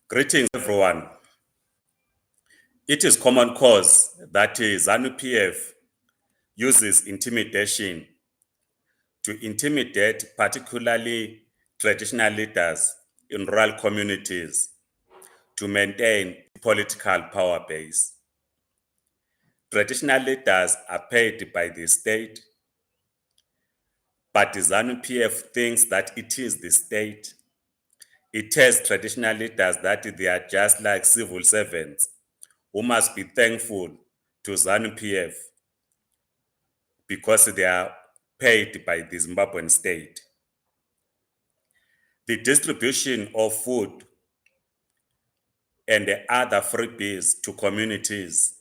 Greetings, everyone. It is common cause that ZANU-PF uses intimidation to intimidate particularly traditional leaders in rural communities to maintain political power base. Traditional leaders are paid by the state, but ZANU-PF thinks that it is the state. It tells traditional leaders that they are just like civil servants who must be thankful to ZANU-PF because they are paid by the Zimbabwean state. The distribution of food and the other freebies to communities,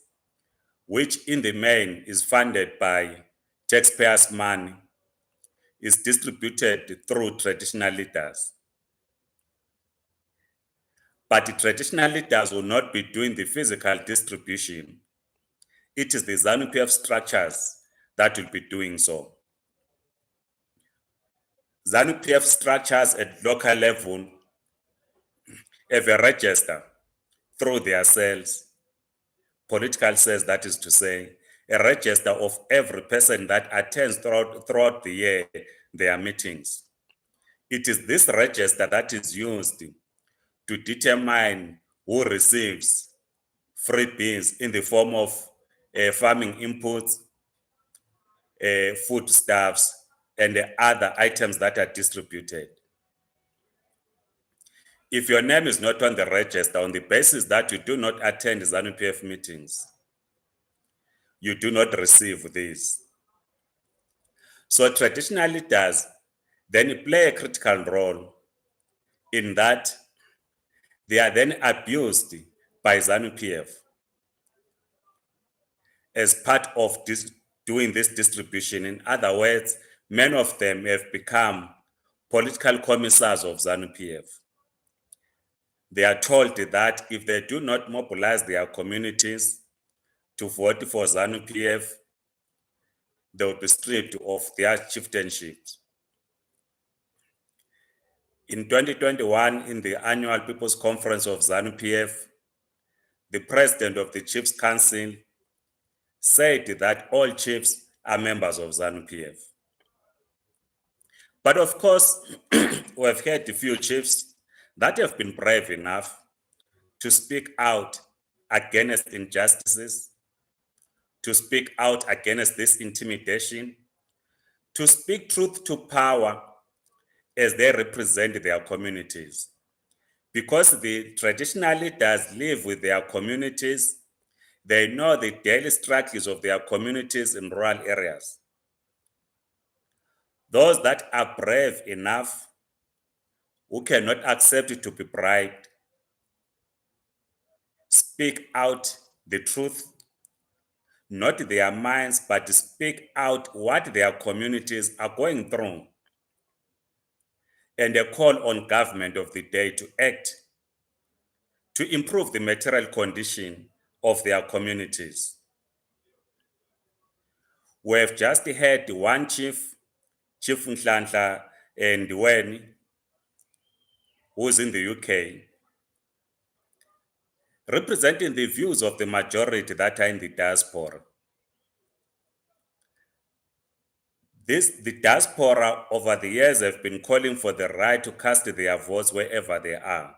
which in the main is funded by taxpayers' money, is distributed through traditional leaders. But the traditional leaders will not be doing the physical distribution. It is the ZANU-PF structures that will be doing so. ZANU-PF structures at local level have a register through their cells, political cells, that is to say, a register of every person that attends throughout the year their meetings. It is this register that is used to determine who receives freebies in the form of farming inputs, foodstuffs, and the other items that are distributed. If your name is not on the register on the basis that you do not attend ZANU-PF meetings, you do not receive this. So traditional leaders then play a critical role in that they are then abused by ZANU-PF as part of doing this distribution. In other words, many of them have become political commissars of ZANU-PF. They are told that if they do not mobilize their communities to vote for ZANU-PF, they will be stripped of their chieftainships. In 2021, in the annual People's Conference of ZANU-PF, the president of the Chiefs Council said that all chiefs are members of ZANU-PF. But of course, we have had a few chiefs that have been brave enough to speak out against injustices, to speak out against this intimidation, to speak truth to power as they represent their communities. Because the traditional leaders live with their communities, they know the daily struggles of their communities in rural areas. Those that are brave enough, who cannot accept to be bribed, speak out the truth, not their minds, but speak out what their communities are going through. And a call on government of the day to act to improve the material condition of their communities. We have just had one chief, Chief Nhlanhla Ndiweni, who is in the UK, representing the views of the majority that are in the diaspora. The diaspora over the years have been calling for the right to cast their votes wherever they are.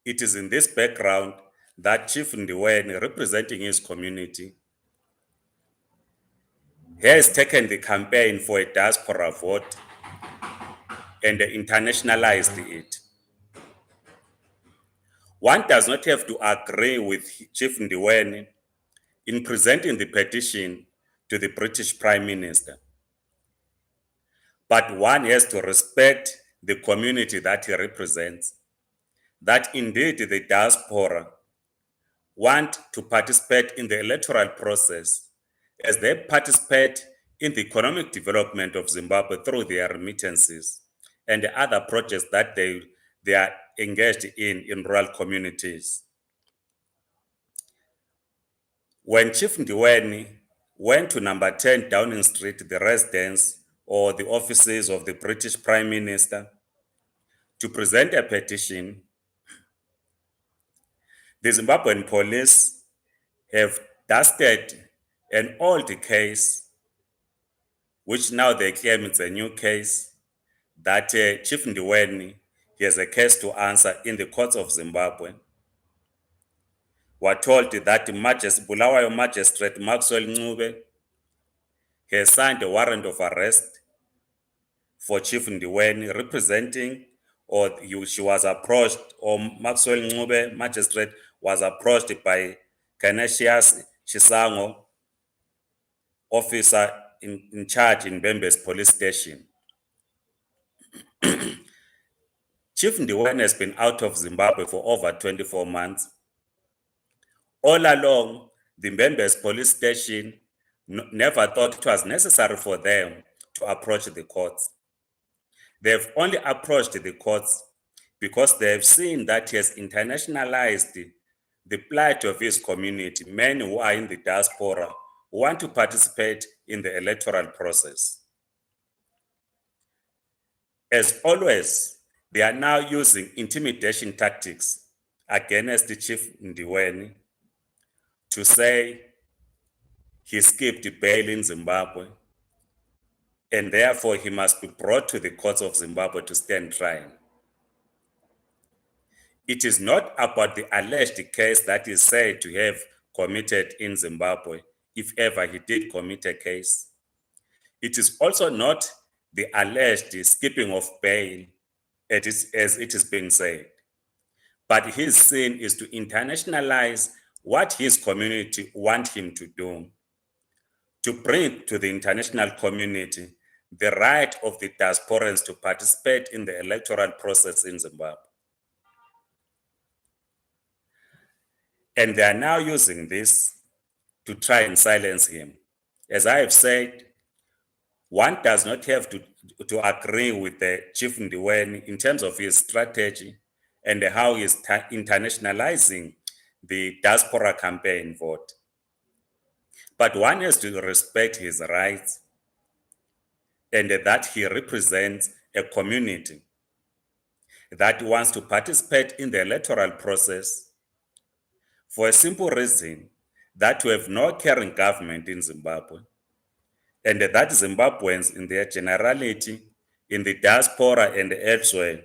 It is in this background that Chief Ndiweni, representing his community, has taken the campaign for a diaspora vote and internationalized it. One does not have to agree with Chief Ndiweni in presenting the petition to the British Prime Minister, but one has to respect the community that he represents, that indeed the diaspora want to participate in the electoral process as they participate in the economic development of Zimbabwe through their remittances and the other projects that they are engaged in rural communities. When Chief Ndiweni went to number 10 Downing Street, the residence or the offices of the British Prime Minister, to present a petition. The Zimbabwean police have dusted an old case, which now they claim it's a new case, that Chief Ndiweni, he has a case to answer in the courts of Zimbabwe. We're told that Bulawayo Magistrate Maxwell Ncube has signed a warrant of arrest for Chief Ndiweni representing, she was approached, or Maxwell Ncube, magistrate, was approached by Canisius Chisango, officer in charge in Bembe's police station. Chief Ndiweni has been out of Zimbabwe for over 24 months. All along, the Mbembe's police station never thought it was necessary for them to approach the courts. They've only approached the courts because they've seen that he has internationalized the plight of his community, men who are in the diaspora, who want to participate in the electoral process. As always, they are now using intimidation tactics against the Chief Ndiweni to say he skipped bail in Zimbabwe, and therefore he must be brought to the courts of Zimbabwe to stand trial. It is not about the alleged case that is said to have committed in Zimbabwe, if ever he did commit a case. It is also not the alleged skipping of bail, as it is being said. But his sin is to internationalize what his community want him to do, to bring to the international community the right of the diasporans to participate in the electoral process in Zimbabwe. And they are now using this to try and silence him. As I have said, one does not have to agree with the Chief Ndiweni in terms of his strategy and how he is internationalizing the diaspora campaign vote. But one has to respect his rights and that he represents a community that wants to participate in the electoral process for a simple reason that we have no caring government in Zimbabwe, and that Zimbabweans in their generality, in the diaspora and elsewhere,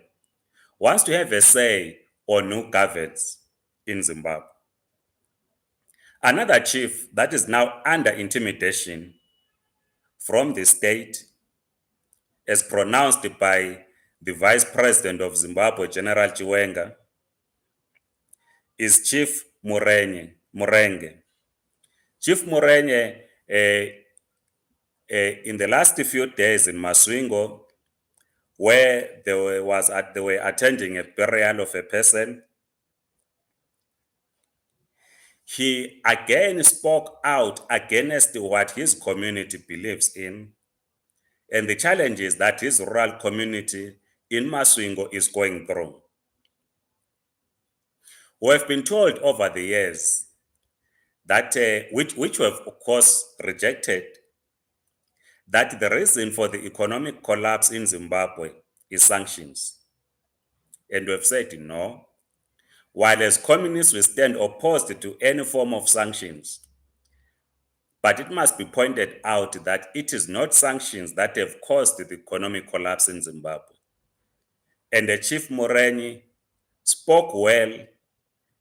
wants to have a say on who governs in Zimbabwe. Another chief that is now under intimidation from the state, as pronounced by the Vice President of Zimbabwe, General Chiwenga, is Chief Murenge. Chief Murenge, in the last few days in Masvingo, where they were attending a burial of a person, he again spoke out against what his community believes in, and the challenges that his rural community in Masvingo is going through. We have been told over the years that, which we have of course rejected, that the reason for the economic collapse in Zimbabwe is sanctions. And we have said no. While as communists we stand opposed to any form of sanctions, but it must be pointed out that it is not sanctions that have caused the economic collapse in Zimbabwe. And the Chief Moreni spoke well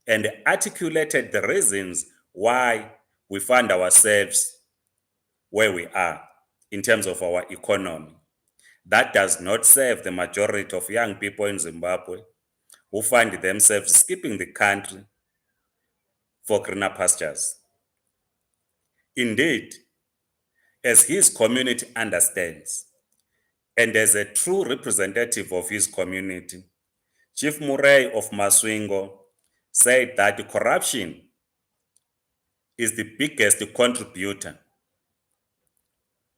and articulated the reasons why we find ourselves where we are in terms of our economy. That does not serve the majority of young people in Zimbabwe who find themselves skipping the country for greener pastures. Indeed, as his community understands, and as a true representative of his community, Chief Murray of Masvingo said that corruption is the biggest contributor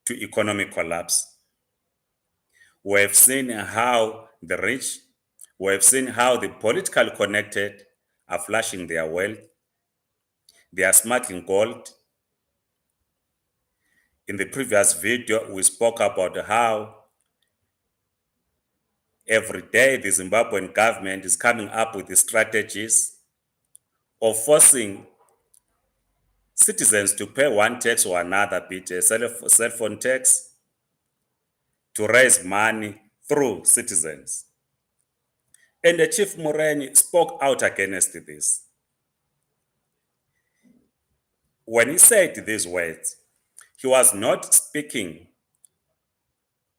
to economic collapse. We have seen how the rich, we have seen how the politically connected are flashing their wealth. They are smuggling gold. In the previous video, we spoke about how Every day, the Zimbabwean government is coming up with the strategies of forcing citizens to pay one tax or another, be it a cell phone tax, to raise money through citizens. And the Chief Mureni spoke out against this. When he said these words, he was not speaking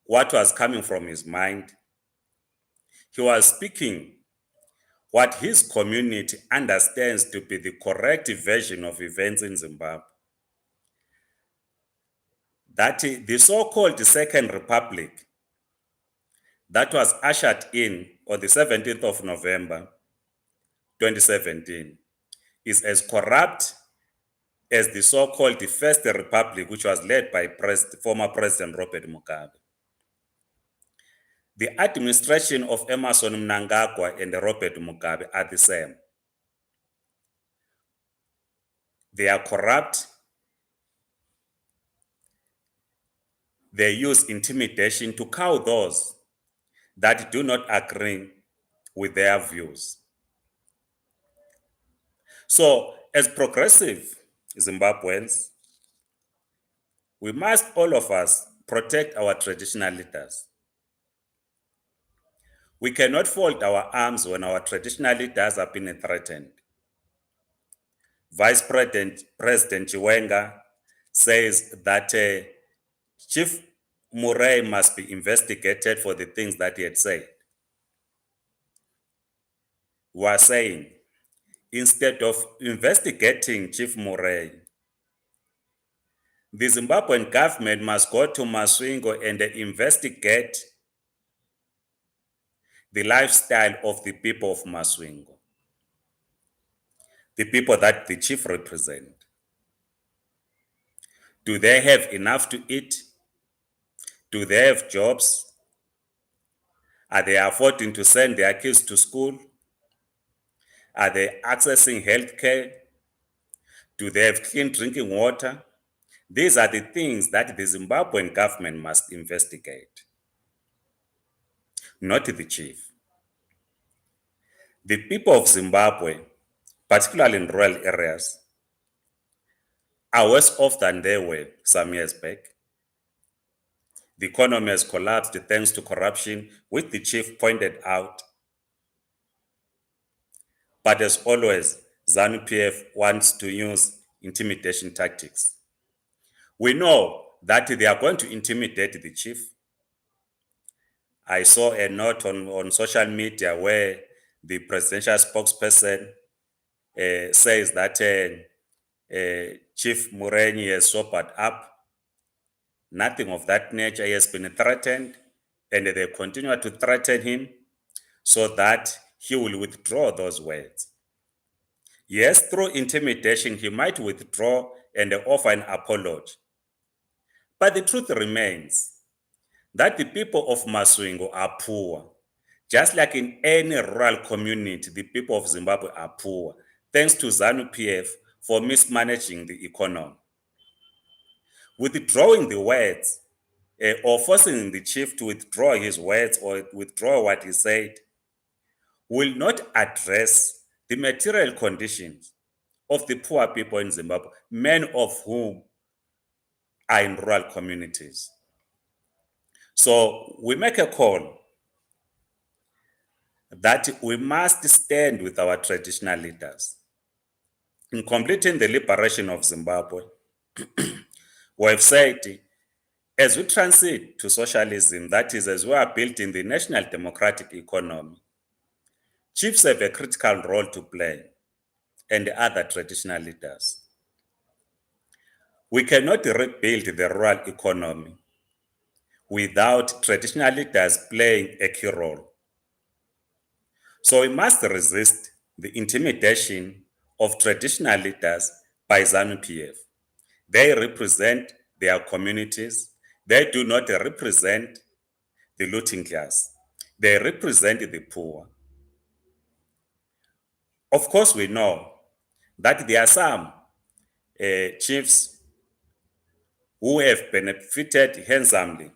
what was coming from his mind. He was speaking what his community understands to be the correct version of events in Zimbabwe. That the so-called Second Republic that was ushered in on the 17th of November, 2017, is as corrupt as the so-called First Republic, which was led by former President Robert Mugabe. The administration of Emmerson Mnangagwa and Robert Mugabe are the same. They are corrupt. They use intimidation to cow those that do not agree with their views. So, as progressive Zimbabweans, we must, all of us, protect our traditional leaders. We cannot fold our arms when our traditional leaders are being threatened. Vice President Chiwenga says that Chief Murray must be investigated for the things that he had said. We are saying, instead of investigating Chief Murray, the Zimbabwean government must go to Masvingo and investigate the lifestyle of the people of Masvingo, the people that the chief represent. Do they have enough to eat? Do they have jobs? Are they affording to send their kids to school? Are they accessing health care? Do they have clean drinking water? These are the things that the Zimbabwean government must investigate, not the chief. The people of Zimbabwe, particularly in rural areas, are worse off than they were some years back. The economy has collapsed thanks to corruption, which the chief pointed out. But as always, ZANU-PF wants to use intimidation tactics. We know that they are going to intimidate the chief. I saw a note on social media where the presidential spokesperson says that Chief Mureni has sobered up. Nothing of that nature. He has been threatened, and they continue to threaten him so that he will withdraw those words. Yes, through intimidation, he might withdraw and offer an apology. But the truth remains that the people of Masvingo are poor. Just like in any rural community, the people of Zimbabwe are poor, thanks to ZANU-PF for mismanaging the economy. Withdrawing the words or forcing the chief to withdraw his words or withdraw what he said will not address the material conditions of the poor people in Zimbabwe, many of whom are in rural communities. So we make a call that we must stand with our traditional leaders. In completing the liberation of Zimbabwe, we have said, as we transit to socialism, that is, as we are building the national democratic economy, chiefs have a critical role to play, and the other traditional leaders. We cannot rebuild the rural economy without traditional leaders playing a key role. So we must resist the intimidation of traditional leaders by ZANU-PF. They represent their communities. They do not represent the looting class. They represent the poor. Of course, we know that there are some chiefs who have benefited handsomely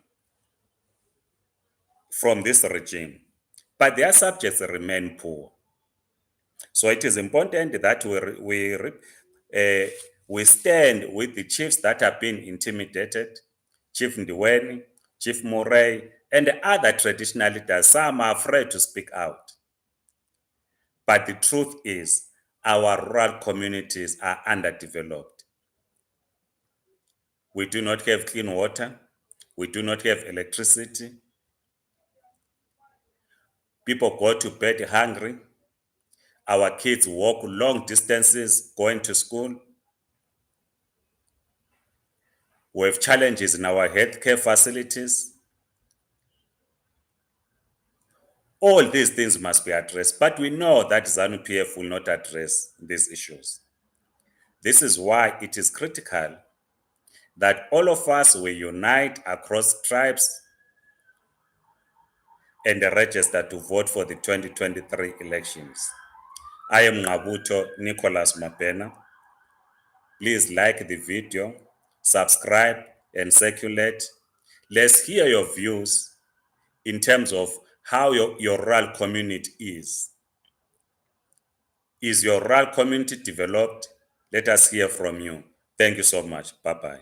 from this regime. but their subjects remain poor. So it is important that we stand with the chiefs that have been intimidated, Chief Ndiweni, Chief Murray, and the other traditional leaders. Some are afraid to speak out. But the truth is, our rural communities are underdeveloped. We do not have clean water. We do not have electricity. People go to bed hungry. Our kids walk long distances going to school. We have challenges in our healthcare facilities. All these things must be addressed, but we know that ZANU-PF will not address these issues. This is why it is critical that all of us will unite across tribes and register to vote for the 2023 elections. I am Ngabuto Nicholas Mapena. Please like the video, subscribe, and circulate. Let's hear your views in terms of how your rural community is. Is your rural community developed? Let us hear from you. Thank you so much. Bye-bye.